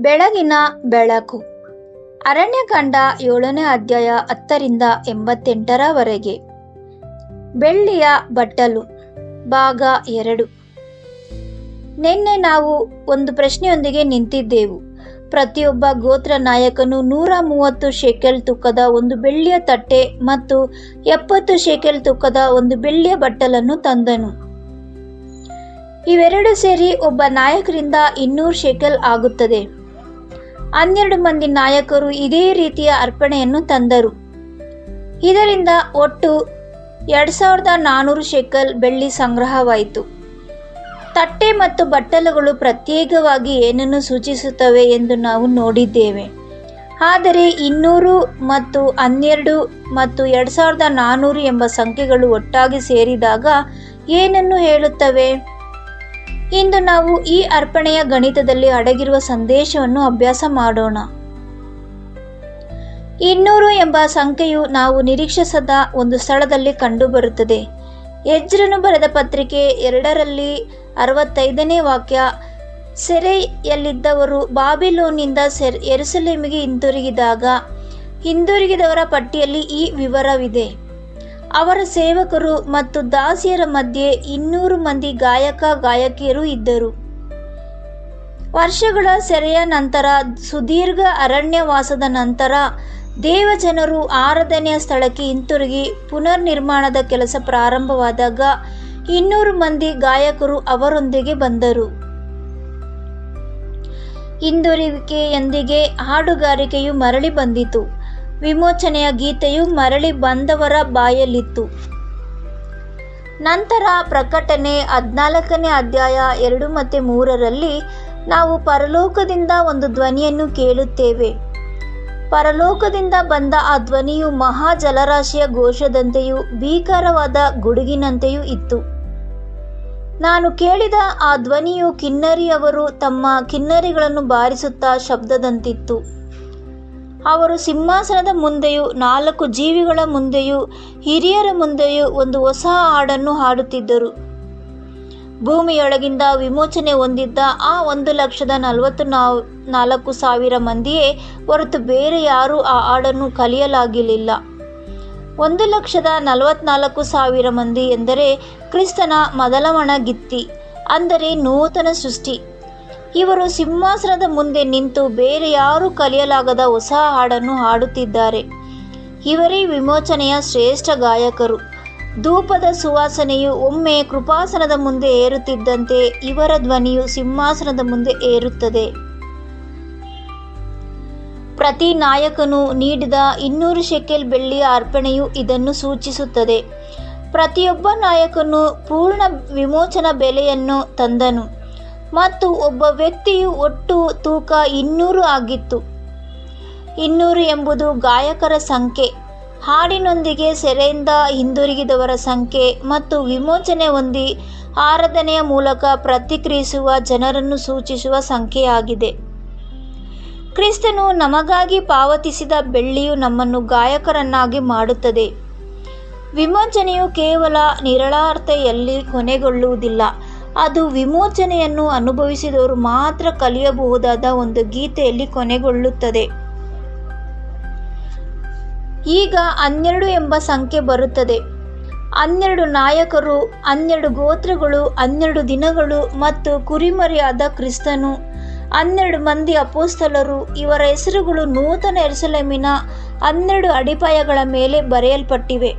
ಬೆಳಗಿನ ಬೆಳಕು. ಅರಣ್ಯಕಾಂಡ 7ನೇ ಅಧ್ಯಾಯ 10ರಿಂದ 88ರವರೆಗೆ. ಬೆಳ್ಳಿಯ ಬಟ್ಟಲು ಭಾಗ 2. ನಿನ್ನೆ ನಾವು ಒಂದು ಪ್ರಶ್ನೆಯೊಂದಿಗೆ ನಿಂತಿದ್ದೆವು. ಪ್ರತಿಯೊಬ್ಬ ಗೋತ್ರ ನಾಯಕನು 130 ಶೇಕೆಲ್ ತೂಕದ ಒಂದು ಬೆಳ್ಳಿಯ ತಟ್ಟೆ ಮತ್ತು 70 ಶೇಕೆಲ್ ತೂಕದ ಒಂದು ಬೆಳ್ಳಿಯ ಬಟ್ಟಲನ್ನು ತಂದನು. ಇವೆರಡು ಸೇರಿ ಒಬ್ಬ ನಾಯಕರಿಂದ 200 ಶೇಕೆಲ್ ಆಗುತ್ತದೆ. 12 ಮಂದಿ ನಾಯಕರು ಇದೇ ರೀತಿಯ ಅರ್ಪಣೆಯನ್ನು ತಂದರು. ಇದರಿಂದ ಒಟ್ಟು 2400 ಶೇಕೆಲ್ ಬೆಳ್ಳಿ ಸಂಗ್ರಹವಾಯಿತು. ತಟ್ಟೆ ಮತ್ತು ಬಟ್ಟಲುಗಳು ಪ್ರತ್ಯೇಕವಾಗಿ ಏನನ್ನು ಸೂಚಿಸುತ್ತವೆ ಎಂದು ನಾವು ನೋಡಿದ್ದೇವೆ. ಆದರೆ 200 ಮತ್ತು 12 ಮತ್ತು 2400 ಎಂಬ ಸಂಖ್ಯೆಗಳು ಒಟ್ಟಾಗಿ ಸೇರಿದಾಗ ಏನನ್ನು ಹೇಳುತ್ತವೆ? ಇಂದು ನಾವು ಈ ಅರ್ಪಣೆಯ ಗಣಿತದಲ್ಲಿ ಅಡಗಿರುವ ಸಂದೇಶವನ್ನು ಅಭ್ಯಾಸ ಮಾಡೋಣ. 200 ಎಂಬ ಸಂಖ್ಯೆಯು ನಾವು ನಿರೀಕ್ಷಿಸದ ಒಂದು ಸ್ಥಳದಲ್ಲಿ ಕಂಡುಬರುತ್ತದೆ. ಎಜ್ರನು ಬರೆದ ಪತ್ರಿಕೆ 2ರಲ್ಲಿ 65ನೇ ವಾಕ್ಯ, ಸೆರೆಯಲ್ಲಿದ್ದವರು ಬಾಬಿಲೋನಿನಿಂದ ಯೆರೂಸಲೇಮಿಗೆ ಹಿಂದಿರುಗಿದವರ ಪಟ್ಟಿಯಲ್ಲಿ ಈ ವಿವರವಿದೆ. ಅವರ ಸೇವಕರು ಮತ್ತು ದಾಸಿಯರ ಮಧ್ಯೆ 200 ಮಂದಿ ಗಾಯಕಿಯರು ಇದ್ದರು. ವರ್ಷಗಳ ಸೆರೆಯ ನಂತರ, ಸುದೀರ್ಘ ಅರಣ್ಯವಾಸದ ನಂತರ ದೇವಜನರು ಆರಾಧನೆಯ ಸ್ಥಳಕ್ಕೆ ಹಿಂತಿರುಗಿ ಪುನರ್ನಿರ್ಮಾಣದ ಕೆಲಸ ಪ್ರಾರಂಭವಾದಾಗ 200 ಮಂದಿ ಗಾಯಕರು ಅವರೊಂದಿಗೆ ಬಂದರು. ಹಿಂದಿರುವಿಕೆಯೊಂದಿಗೆ ಹಾಡುಗಾರಿಕೆಯು ಮರಳಿ ಬಂದಿತು. ವಿಮೋಚನೆಯ ಗೀತೆಯು ಮರಳಿ ಬಂದವರ ಬಾಯಲ್ಲಿತ್ತು. ನಂತರ ಪ್ರಕಟಣೆ 14ನೇ ಅಧ್ಯಾಯ 2 ಮತ್ತು 3ರಲ್ಲಿ ನಾವು ಪರಲೋಕದಿಂದ ಒಂದು ಧ್ವನಿಯನ್ನು ಕೇಳುತ್ತೇವೆ. ಪರಲೋಕದಿಂದ ಬಂದ ಆ ಧ್ವನಿಯು ಮಹಾ ಜಲರಾಶಿಯ ಘೋಷದಂತೆಯೂ ಭೀಕರವಾದ ಗುಡುಗಿನಂತೆಯೂ ಇತ್ತು. ನಾನು ಕೇಳಿದ ಆ ಧ್ವನಿಯು ಕಿನ್ನರಿಯವರು ತಮ್ಮ ಕಿನ್ನರಿಗಳನ್ನು ಬಾರಿಸುತ್ತಾ ಶಬ್ದದಂತಿತ್ತು. ಅವರು ಸಿಂಹಾಸನದ ಮುಂದೆಯೂ 4 ಜೀವಿಗಳ ಮುಂದೆಯೂ ಹಿರಿಯರ ಮುಂದೆಯೂ ಒಂದು ಹೊಸ ಹಾಡನ್ನು ಹಾಡುತ್ತಿದ್ದರು. ಭೂಮಿಯೊಳಗಿಂದ ವಿಮೋಚನೆ ಹೊಂದಿದ್ದ ಆ 1,44,000 ಮಂದಿಯೇ ಹೊರತು ಬೇರೆ ಯಾರೂ ಆ ಹಾಡನ್ನು ಕಲಿಯಲಾಗಲಿಲ್ಲ. 1,44,000 ಮಂದಿ ಎಂದರೆ ಕ್ರಿಸ್ತನ ಮೊದಲ ಮಣಗಿತ್ತಿ, ಅಂದರೆ ನೂತನ ಸೃಷ್ಟಿ. ಇವರು ಸಿಂಹಾಸನದ ಮುಂದೆ ನಿಂತು ಬೇರೆ ಯಾರೂ ಕಲಿಯಲಾಗದ ಹೊಸ ಹಾಡನ್ನು ಹಾಡುತ್ತಿದ್ದಾರೆ. ಇವರೇ ವಿಮೋಚನೆಯ ಶ್ರೇಷ್ಠ ಗಾಯಕರು. ಧೂಪದ ಸುವಾಸನೆಯು ಒಮ್ಮೆ ಕೃಪಾಸನದ ಮುಂದೆ ಏರುತ್ತಿದ್ದಂತೆ ಇವರ ಧ್ವನಿಯು ಸಿಂಹಾಸನದ ಮುಂದೆ ಏರುತ್ತದೆ. ಪ್ರತಿ ನಾಯಕನು ನೀಡಿದ 200 ಶೇಕೆಲ್ ಬೆಳ್ಳಿಯ ಅರ್ಪಣೆಯು ಇದನ್ನು ಸೂಚಿಸುತ್ತದೆ. ಪ್ರತಿಯೊಬ್ಬ ನಾಯಕನು ಪೂರ್ಣ ವಿಮೋಚನಾ ಬೆಲೆಯನ್ನು ತಂದನು ಮತ್ತು ಒಬ್ಬ ವ್ಯಕ್ತಿಯು ಒಟ್ಟು ತೂಕ 200 ಆಗಿತ್ತು. 200 ಎಂಬುದು ಗಾಯಕರ ಸಂಖ್ಯೆ, ಹಾಡಿನೊಂದಿಗೆ ಸೆರೆಯಿಂದ ಹಿಂದಿರುಗಿದವರ ಸಂಖ್ಯೆ ಮತ್ತು ವಿಮೋಚನೆ ಹೊಂದಿ ಆರಾಧನೆಯ ಮೂಲಕ ಪ್ರತಿಕ್ರಿಯಿಸುವ ಜನರನ್ನು ಸೂಚಿಸುವ ಸಂಖ್ಯೆಯಾಗಿದೆ. ಕ್ರಿಸ್ತನು ನಮಗಾಗಿ ಪಾವತಿಸಿದ ಬೆಳ್ಳಿಯು ನಮ್ಮನ್ನು ಗಾಯಕರನ್ನಾಗಿ ಮಾಡುತ್ತದೆ. ವಿಮೋಚನೆಯು ಕೇವಲ ನಿರಾಳತೆಯಲ್ಲಿ ಕೊನೆಗೊಳ್ಳುವುದಿಲ್ಲ, ಅದು ವಿಮೋಚನೆಯನ್ನು ಅನುಭವಿಸಿದವರು ಮಾತ್ರ ಕಲಿಯಬಹುದಾದ ಒಂದು ಗೀತೆಯಲ್ಲಿ ಕೊನೆಗೊಳ್ಳುತ್ತದೆ. ಈಗ 12 ಎಂಬ ಸಂಖ್ಯೆ ಬರುತ್ತದೆ. 12 ನಾಯಕರು, 12 ಗೋತ್ರಗಳು, 12 ದಿನಗಳು ಮತ್ತು ಕುರಿಮರಿಯಾದ ಕ್ರಿಸ್ತನು, 12 ಮಂದಿ ಅಪೊಸ್ತಲರು. ಇವರ ಹೆಸರುಗಳು ನೂತನ ಯೆರೂಸಲೇಮಿನ 12 ಅಡಿಪಾಯಗಳ ಮೇಲೆ ಬರೆಯಲ್ಪಟ್ಟಿವೆ.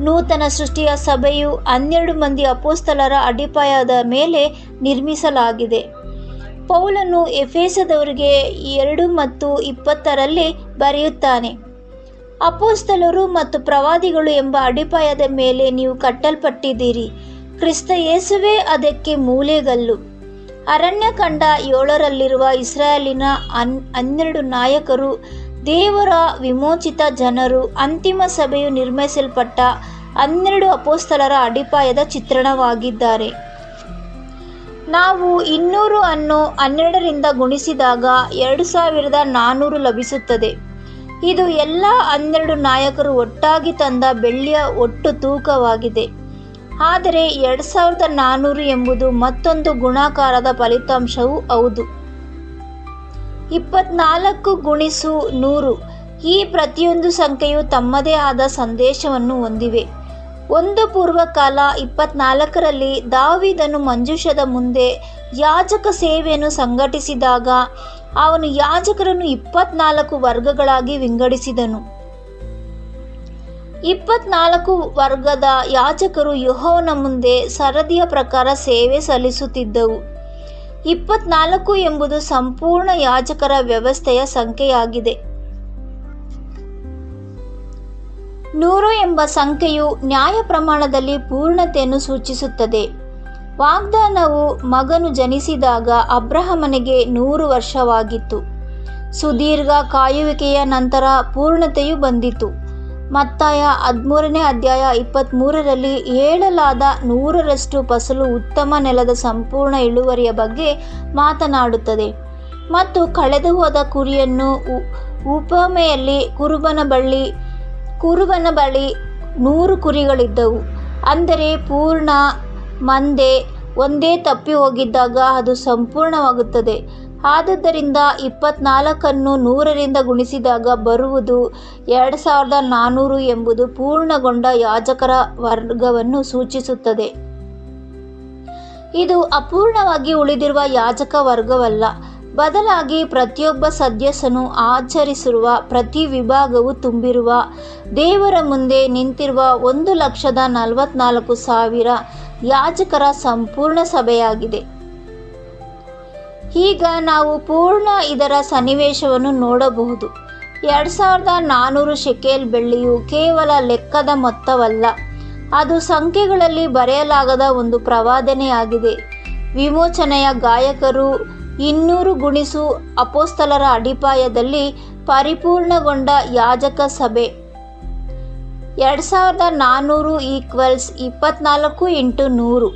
ನೂತನ ಸೃಷ್ಟಿಯ ಸಭೆಯು 12 ಮಂದಿ ಅಪೊಸ್ತಲರ ಅಡಿಪಾಯದ ಮೇಲೆ ನಿರ್ಮಿಸಲಾಗಿದೆ. ಪೌಲನು ಎಫೆಸದವರಿಗೆ 2 ಮತ್ತು 20ರಲ್ಲಿ ಬರೆಯುತ್ತಾನೆ, ಅಪೊಸ್ತಲರು ಮತ್ತು ಪ್ರವಾದಿಗಳು ಎಂಬ ಅಡಿಪಾಯದ ಮೇಲೆ ನೀವು ಕಟ್ಟಲ್ಪಟ್ಟಿದ್ದೀರಿ, ಕ್ರಿಸ್ತ ಯೇಸುವೇ ಅದಕ್ಕೆ ಮೂಲೆಗಲ್ಲು. ಅರಣ್ಯಕಾಂಡ 7ರಲ್ಲಿರುವ ಇಸ್ರಾಯೇಲಿನ 12 ನಾಯಕರು ದೇವರ ವಿಮೋಚಿತ ಜನರು. ಅಂತಿಮ ಸಭೆಯು ನಿರ್ಮಿಸಲ್ಪಟ್ಟ 12 ಅಪೊಸ್ತಲರ ಅಡಿಪಾಯದ ಚಿತ್ರಣವಾಗಿದ್ದಾರೆ. ನಾವು 200 ಅನ್ನು 12ರಿಂದ ಗುಣಿಸಿದಾಗ 2400 ಲಭಿಸುತ್ತದೆ. ಇದು ಎಲ್ಲ 12 ನಾಯಕರು ಒಟ್ಟಾಗಿ ತಂದ ಬೆಳ್ಳಿಯ ಒಟ್ಟು ತೂಕವಾಗಿದೆ. ಆದರೆ 2400 ಎಂಬುದು ಮತ್ತೊಂದು ಗುಣಾಕಾರದ ಫಲಿತಾಂಶವೂ ಹೌದು. 24x100 ಈ ಪ್ರತಿಯೊಂದು ಸಂಖ್ಯೆಯು ತಮ್ಮದೇ ಆದ ಸಂದೇಶವನ್ನು ಹೊಂದಿವೆ. ಒಂದು ಪೂರ್ವಕಾಲ 24ರಲ್ಲಿ ದಾವೀದನು ಮಂಜೂಷದ ಮುಂದೆ ಯಾಜಕ ಸೇವೆಯನ್ನು ಸಂಘಟಿಸಿದಾಗ ಅವನು ಯಾಜಕರನ್ನು 24 ವರ್ಗಗಳಾಗಿ ವಿಂಗಡಿಸಿದನು. 24 ವರ್ಗದ ಯಾಜಕರು ಯೆಹೋವನ ಮುಂದೆ ಸರದಿಯ ಪ್ರಕಾರ ಸೇವೆ ಸಲ್ಲಿಸುತ್ತಿದ್ದವು. 24 ಎಂಬುದು ಸಂಪೂರ್ಣ ಯಾಜಕರ ವ್ಯವಸ್ಥೆಯ ಸಂಖ್ಯೆಯಾಗಿದೆ. 100 ಎಂಬ ಸಂಖ್ಯೆಯು ನ್ಯಾಯಪ್ರಮಾಣದಲ್ಲಿ ಪೂರ್ಣತೆಯನ್ನು ಸೂಚಿಸುತ್ತದೆ. ವಾಗ್ದಾನವು ಮಗನು ಜನಿಸಿದಾಗ ಅಬ್ರಹಾಮನಿಗೆ 100 ವರ್ಷವಾಗಿತ್ತು. ಸುದೀರ್ಘ ಕಾಯುವಿಕೆಯ ನಂತರ ಪೂರ್ಣತೆಯು ಬಂದಿತು. ಮತ್ತಾಯ 13ನೇ ಅಧ್ಯಾಯ 23ರಲ್ಲಿ ಹೇಳಲಾದ 100ರಷ್ಟು ಫಸಲು ಉತ್ತಮ ನೆಲದ ಸಂಪೂರ್ಣ ಇಳುವರಿಯ ಬಗ್ಗೆ ಮಾತನಾಡುತ್ತದೆ. ಮತ್ತು ಕಳೆದು ಹೋದ ಕುರಿಯನ್ನು ಉಪಮೆಯಲ್ಲಿ ಕುರುಬನ ಬಳಿ 100 ಕುರಿಗಳಿದ್ದವು. ಅಂದರೆ ಪೂರ್ಣ ಮಂದೆ ಒಂದೇ ತಪ್ಪಿ ಹೋಗಿದ್ದಾಗ ಅದು ಸಂಪೂರ್ಣವಾಗುತ್ತದೆ. ಆದುದರಿಂದ 24ಅನ್ನು 100ರಿಂದ ಗುಣಿಸಿದಾಗ ಬರುವುದು 2400 ಎಂಬುದು ಪೂರ್ಣಗೊಂಡ ಯಾಜಕರ ವರ್ಗವನ್ನು ಸೂಚಿಸುತ್ತದೆ. ಇದು ಅಪೂರ್ಣವಾಗಿ ಉಳಿದಿರುವ ಯಾಜಕ ವರ್ಗವಲ್ಲ, ಬದಲಾಗಿ ಪ್ರತಿಯೊಬ್ಬ ಸದಸ್ಯನು ಆಚರಿಸಿರುವ ಪ್ರತಿ ವಿಭಾಗವು ತುಂಬಿರುವ ದೇವರ ಮುಂದೆ ನಿಂತಿರುವ 1,44,000 ಯಾಜಕರ ಸಂಪೂರ್ಣ ಸಭೆಯಾಗಿದೆ. ಈಗ ನಾವು ಪೂರ್ಣ ಇದರ ಸನ್ನಿವೇಶವನ್ನು ನೋಡಬಹುದು. 2400 ಶೆಕೆಲ್ ಬೆಳ್ಳಿಯು ಕೇವಲ ಲೆಕ್ಕದ ಮೊತ್ತವಲ್ಲ, ಅದು ಸಂಖ್ಯೆಗಳಲ್ಲಿ ಬರೆಯಲಾಗದ ಒಂದು ಪ್ರವಾದನೆಯಾಗಿದೆ. ವಿಮೋಚನೆಯ ಗಾಯಕರು 200 ಗುಣಿಸು ಅಪೊಸ್ತಲರ ಅಡಿಪಾಯದಲ್ಲಿ ಪರಿಪೂರ್ಣಗೊಂಡ ಯಾಜಕ ಸಭೆ. 2400 = 24 × 100.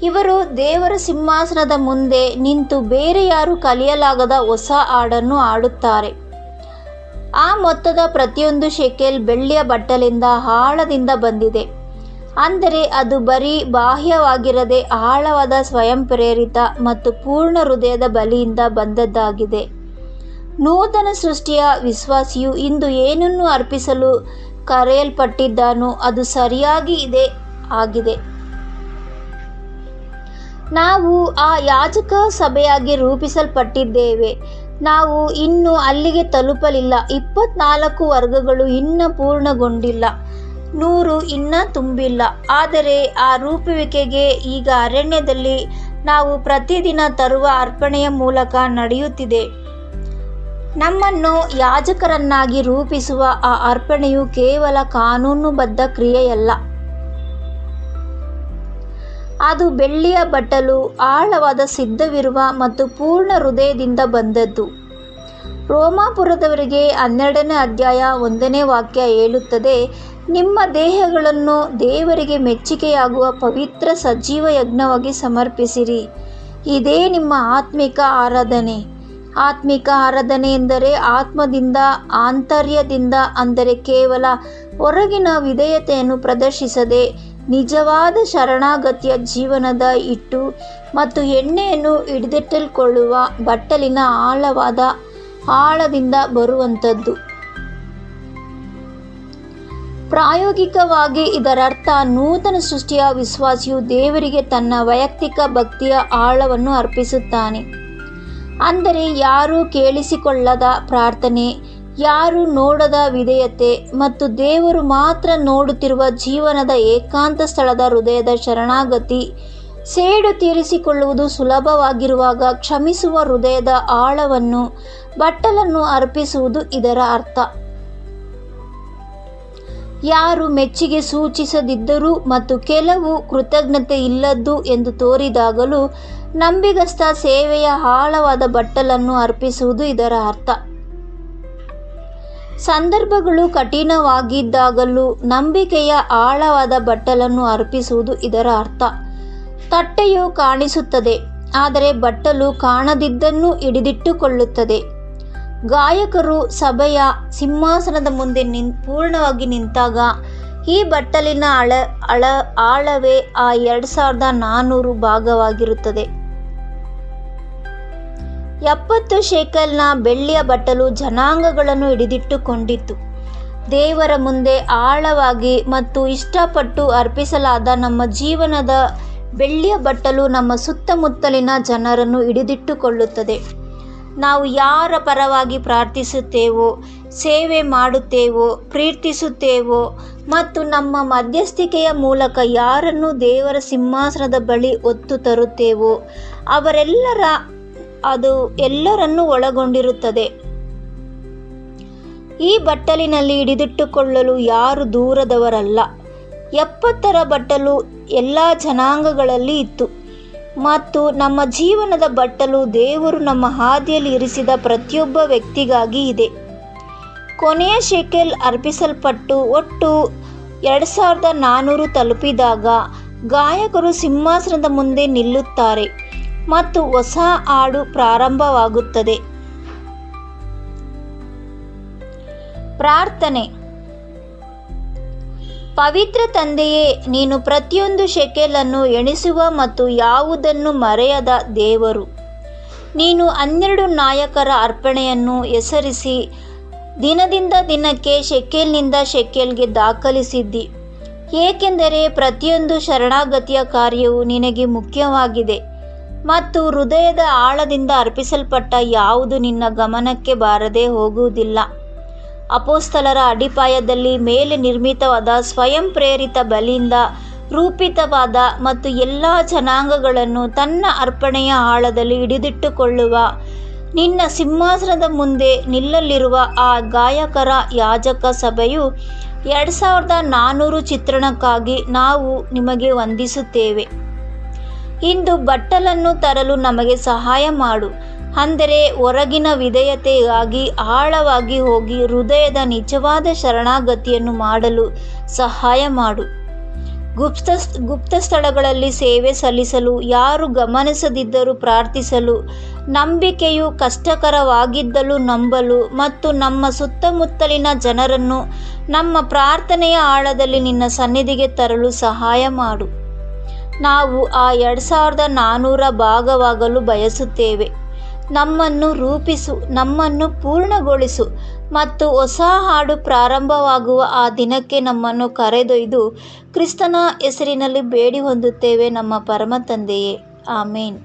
ಇವರು ದೇವರ ಸಿಂಹಾಸನದ ಮುಂದೆ ನಿಂತು ಬೇರೆ ಯಾರೂ ಕಲಿಯಲಾಗದ ಹೊಸ ಹಾಡನ್ನು ಹಾಡುತ್ತಾರೆ. ಆ ಮೊತ್ತದ ಪ್ರತಿಯೊಂದು ಶೆಕೆಲ್ ಬೆಳ್ಳಿಯ ಬಟ್ಟಲಿಂದ ಆಳದಿಂದ ಬಂದಿದೆ. ಅಂದರೆ ಅದು ಬರೀ ಬಾಹ್ಯವಾಗಿರದೆ ಆಳವಾದ ಸ್ವಯಂ ಪ್ರೇರಿತ ಮತ್ತು ಪೂರ್ಣ ಹೃದಯದ ಬಳಿಯಿಂದ ಬಂದದ್ದಾಗಿದೆ. ನೂತನ ಸೃಷ್ಟಿಯ ವಿಶ್ವಾಸಿಯು ಇಂದು ಏನನ್ನು ಅರ್ಪಿಸಲು ಕರೆಯಲ್ಪಟ್ಟಿದ್ದಾನೋ ಅದು ಸರಿಯಾಗಿ ಇದೆ ಆಗಿದೆ. ನಾವು ಆ ಯಾಜಕ ಸಭೆಯಾಗಿ ರೂಪಿಸಲ್ಪಟ್ಟಿದ್ದೇವೆ. ನಾವು ಇನ್ನೂ ಅಲ್ಲಿಗೆ ತಲುಪಲಿಲ್ಲ. 24 ವರ್ಗಗಳು ಇನ್ನೂ ಪೂರ್ಣಗೊಂಡಿಲ್ಲ, 100 ಇನ್ನೂ ತುಂಬಿಲ್ಲ. ಆದರೆ ಆ ರೂಪುವಿಕೆಗೆ ಈಗ ಅರಣ್ಯದಲ್ಲಿ ನಾವು ಪ್ರತಿದಿನ ತರುವ ಅರ್ಪಣೆಯ ಮೂಲಕ ನಡೆಯುತ್ತಿದೆ. ನಮ್ಮನ್ನು ಯಾಜಕರನ್ನಾಗಿ ರೂಪಿಸುವ ಆ ಅರ್ಪಣೆಯು ಕೇವಲ ಕಾನೂನುಬದ್ಧ ಕ್ರಿಯೆಯಲ್ಲ. ಅದು ಬೆಳ್ಳಿಯ ಬಟ್ಟಲು, ಆಳವಾದ ಸಿದ್ಧವಿರುವ ಮತ್ತು ಪೂರ್ಣ ಹೃದಯದಿಂದ ಬಂದದ್ದು. ರೋಮಾಪುರದವರಿಗೆ 12ನೇ ಅಧ್ಯಾಯ 1ನೇ ವಾಕ್ಯ ಹೇಳುತ್ತದೆ, ನಿಮ್ಮ ದೇಹಗಳನ್ನು ದೇವರಿಗೆ ಮೆಚ್ಚಿಕೆಯಾಗುವ ಪವಿತ್ರ ಸಜೀವ ಯಜ್ಞವಾಗಿ ಸಮರ್ಪಿಸಿರಿ, ಇದೇ ನಿಮ್ಮ ಆತ್ಮಿಕ ಆರಾಧನೆ. ಆತ್ಮಿಕ ಆರಾಧನೆ ಎಂದರೆ ಆತ್ಮದಿಂದ, ಆಂತರ್ಯದಿಂದ, ಅಂದರೆ ಕೇವಲ ಹೊರಗಿನ ವಿಧೇಯತೆಯನ್ನು ಪ್ರದರ್ಶಿಸದೆ ನಿಜವಾದ ಶರಣಾಗತಿಯ ಜೀವನದ ಹಿಟ್ಟು ಮತ್ತು ಎಣ್ಣೆಯನ್ನು ಹಿಡಿದಿಟ್ಟುಕೊಳ್ಳುವ ಬಟ್ಟಲಿನ ಆಳದಿಂದ ಬರುವಂಥದ್ದು. ಪ್ರಾಯೋಗಿಕವಾಗಿ ಇದರರ್ಥ ನೂತನ ಸೃಷ್ಟಿಯ ವಿಶ್ವಾಸಿಯು ದೇವರಿಗೆ ತನ್ನ ವೈಯಕ್ತಿಕ ಭಕ್ತಿಯ ಆಳವನ್ನು ಅರ್ಪಿಸುತ್ತಾನೆ. ಅಂದರೆ ಯಾರೂ ಕೇಳಿಸಿಕೊಳ್ಳದ ಪ್ರಾರ್ಥನೆ, ಯಾರೂ ನೋಡದ ವಿಧೇಯತೆ ಮತ್ತು ದೇವರು ಮಾತ್ರ ನೋಡುತ್ತಿರುವ ಜೀವನದ ಏಕಾಂತ ಸ್ಥಳದ ಹೃದಯದ ಶರಣಾಗತಿ. ಸೇಡು ತೀರಿಸಿಕೊಳ್ಳುವುದು ಸುಲಭವಾಗಿರುವಾಗ ಕ್ಷಮಿಸುವ ಹೃದಯದ ಆಳವನ್ನು ಬಟ್ಟಲನ್ನು ಅರ್ಪಿಸುವುದು ಇದರ ಅರ್ಥ. ಯಾರು ಮೆಚ್ಚುಗೆ ಸೂಚಿಸದಿದ್ದರೂ ಮತ್ತು ಕೆಲವು ಕೃತಜ್ಞತೆ ಇಲ್ಲದ್ದು ಎಂದು ತೋರಿದಾಗಲೂ ನಂಬಿಗಸ್ತ ಸೇವೆಯ ಆಳವಾದ ಬಟ್ಟಲನ್ನು ಅರ್ಪಿಸುವುದು ಇದರ ಅರ್ಥ. ಸಂದರ್ಭಗಳು ಕಠಿಣವಾಗಿದ್ದಾಗಲೂ ನಂಬಿಕೆಯ ಆಳವಾದ ಬಟ್ಟಲನ್ನು ಅರ್ಪಿಸುವುದು ಇದರ ಅರ್ಥ. ತಟ್ಟೆಯು ಕಾಣಿಸುತ್ತದೆ, ಆದರೆ ಬಟ್ಟಲು ಕಾಣದಿದ್ದನ್ನು ಹಿಡಿದಿಟ್ಟುಕೊಳ್ಳುತ್ತದೆ. ಗಾಯಕರು ಸಭೆಯ ಸಿಂಹಾಸನದ ಮುಂದೆ ಪೂರ್ಣವಾಗಿ ನಿಂತಾಗ ಈ ಬಟ್ಟಲಿನ ಆಳವೇ ಆ 2400 ಭಾಗವಾಗಿರುತ್ತದೆ. 70 ಶೇಕೆಲ್ನ ಬೆಳ್ಳಿಯ ಬಟ್ಟಲು ಜನಾಂಗಗಳನ್ನು ಹಿಡಿದಿಟ್ಟುಕೊಂಡಿತ್ತು. ದೇವರ ಮುಂದೆ ಆಳವಾಗಿ ಮತ್ತು ಇಷ್ಟಪಟ್ಟು ಅರ್ಪಿಸಲಾದ ನಮ್ಮ ಜೀವನದ ಬೆಳ್ಳಿಯ ಬಟ್ಟಲು ನಮ್ಮ ಸುತ್ತಮುತ್ತಲಿನ ಜನರನ್ನು ಹಿಡಿದಿಟ್ಟುಕೊಳ್ಳುತ್ತದೆ. ನಾವು ಯಾರ ಪರವಾಗಿ ಪ್ರಾರ್ಥಿಸುತ್ತೇವೋ, ಸೇವೆ ಮಾಡುತ್ತೇವೋ, ಪ್ರೀತಿಸುತ್ತೇವೋ ಮತ್ತು ನಮ್ಮ ಮಧ್ಯಸ್ಥಿಕೆಯ ಮೂಲಕ ಯಾರನ್ನು ದೇವರ ಸಿಂಹಾಸನದ ಬಳಿ ಹೊತ್ತು ತರುತ್ತೇವೋ ಅದು ಎಲ್ಲರನ್ನೂ ಒಳಗೊಂಡಿರುತ್ತದೆ. ಈ ಬಟ್ಟಲಿನಲ್ಲಿ ಹಿಡಿದಿಟ್ಟುಕೊಳ್ಳಲು ಯಾರು ದೂರದವರಲ್ಲ. 70ರ ಬಟ್ಟಲು ಎಲ್ಲ ಜನಾಂಗಗಳಲ್ಲಿ ಇತ್ತು ಮತ್ತು ನಮ್ಮ ಜೀವನದ ಬಟ್ಟಲು ದೇವರು ನಮ್ಮ ಹಾದಿಯಲ್ಲಿ ಇರಿಸಿದ ಪ್ರತಿಯೊಬ್ಬ ವ್ಯಕ್ತಿಗಾಗಿ ಇದೆ. ಕೊನೆಯ ಶೇಕೆಲ್ ಅರ್ಪಿಸಲ್ಪಟ್ಟು ಒಟ್ಟು 2400 ತಲುಪಿದಾಗ ಗಾಯಕರು ಸಿಂಹಾಸನದ ಮುಂದೆ ನಿಲ್ಲುತ್ತಾರೆ ಮತ್ತು ಹೊಸ ಹಾಡು ಪ್ರಾರಂಭವಾಗುತ್ತದೆ. ಪ್ರಾರ್ಥನೆ. ಪವಿತ್ರ ತಂದೆಯೇ, ನೀನು ಪ್ರತಿಯೊಂದು ಶೇಕೆಲನ್ನು ಎಣಿಸುವ ಮತ್ತು ಯಾವುದನ್ನು ಮರೆಯದ ದೇವರು. ನೀನು 12 ನಾಯಕರ ಅರ್ಪಣೆಯನ್ನು ಹೆಸರಿಸಿ ದಿನದಿಂದ ದಿನಕ್ಕೆ ಶೇಕೆಲ್ನಿಂದ ಶೇಕೆಲ್ಗೆ ದಾಖಲಿಸಿದ್ದಿ, ಏಕೆಂದರೆ ಪ್ರತಿಯೊಂದು ಶರಣಾಗತಿಯ ಕಾರ್ಯವು ನಿನಗೆ ಮುಖ್ಯವಾಗಿದೆ ಮತ್ತು ಹೃದಯದ ಆಳದಿಂದ ಅರ್ಪಿಸಲ್ಪಟ್ಟ ಯಾವುದು ನಿನ್ನ ಗಮನಕ್ಕೆ ಬಾರದೆ ಹೋಗುವುದಿಲ್ಲ. ಅಪೊಸ್ತಲರ ಅಡಿಪಾಯದಲ್ಲಿ ಮೇಲೆ ನಿರ್ಮಿತವಾದ ಸ್ವಯಂ ಪ್ರೇರಿತ ಬಲಿಯಿಂದ ರೂಪಿತವಾದ ಮತ್ತು ಎಲ್ಲ ಜನಾಂಗಗಳನ್ನು ತನ್ನ ಅರ್ಪಣೆಯ ಆಳದಲ್ಲಿ ಹಿಡಿದಿಟ್ಟುಕೊಳ್ಳುವ ನಿನ್ನ ಸಿಂಹಾಸನದ ಮುಂದೆ ನಿಲ್ಲಲಿರುವ ಆ ಗಾಯಕರ ಯಾಜಕ ಸಭೆಯು 2400 ಚಿತ್ರಣಕ್ಕಾಗಿ ನಾವು ನಿಮಗೆ ವಂದಿಸುತ್ತೇವೆ. ಇಂದು ಬಟ್ಟಲನ್ನು ತರಲು ನಮಗೆ ಸಹಾಯ ಮಾಡು, ಅಂದರೆ ಹೊರಗಿನ ವಿಧೇಯತೆಗಾಗಿ ಆಳವಾಗಿ ಹೋಗಿ ಹೃದಯದ ನಿಜವಾದ ಶರಣಾಗತಿಯನ್ನು ಮಾಡಲು ಸಹಾಯ ಮಾಡು. ಗುಪ್ತ ಸ್ಥಳಗಳಲ್ಲಿ ಸೇವೆ ಸಲ್ಲಿಸಲು, ಯಾರು ಗಮನಿಸದಿದ್ದರೂ ಪ್ರಾರ್ಥಿಸಲು, ನಂಬಿಕೆಯು ಕಷ್ಟಕರವಾಗಿದ್ದಲು ನಂಬಲು ಮತ್ತು ನಮ್ಮ ಸುತ್ತಮುತ್ತಲಿನ ಜನರನ್ನು ನಮ್ಮ ಪ್ರಾರ್ಥನೆಯ ಆಳದಲ್ಲಿ ನಿನ್ನ ಸನ್ನಿಧಿಗೆ ತರಲು ಸಹಾಯ ಮಾಡು. ನಾವು ಆ 2400 ಭಾಗವಾಗಲು ಬಯಸುತ್ತೇವೆ. ನಮ್ಮನ್ನು ರೂಪಿಸು, ನಮ್ಮನ್ನು ಪೂರ್ಣಗೊಳಿಸು ಮತ್ತು ಹೊಸ ಹಾಡು ಪ್ರಾರಂಭವಾಗುವ ಆ ದಿನಕ್ಕೆ ನಮ್ಮನ್ನು ಕರೆದೊಯ್ದು ಕ್ರಿಸ್ತನ ಹೆಸರಿನಲ್ಲಿ ಬೇಡಿ ಹೊಂದುತ್ತೇವೆ ನಮ್ಮ ಪರಮ ತಂದೆಯೇ. ಆಮೇನ್.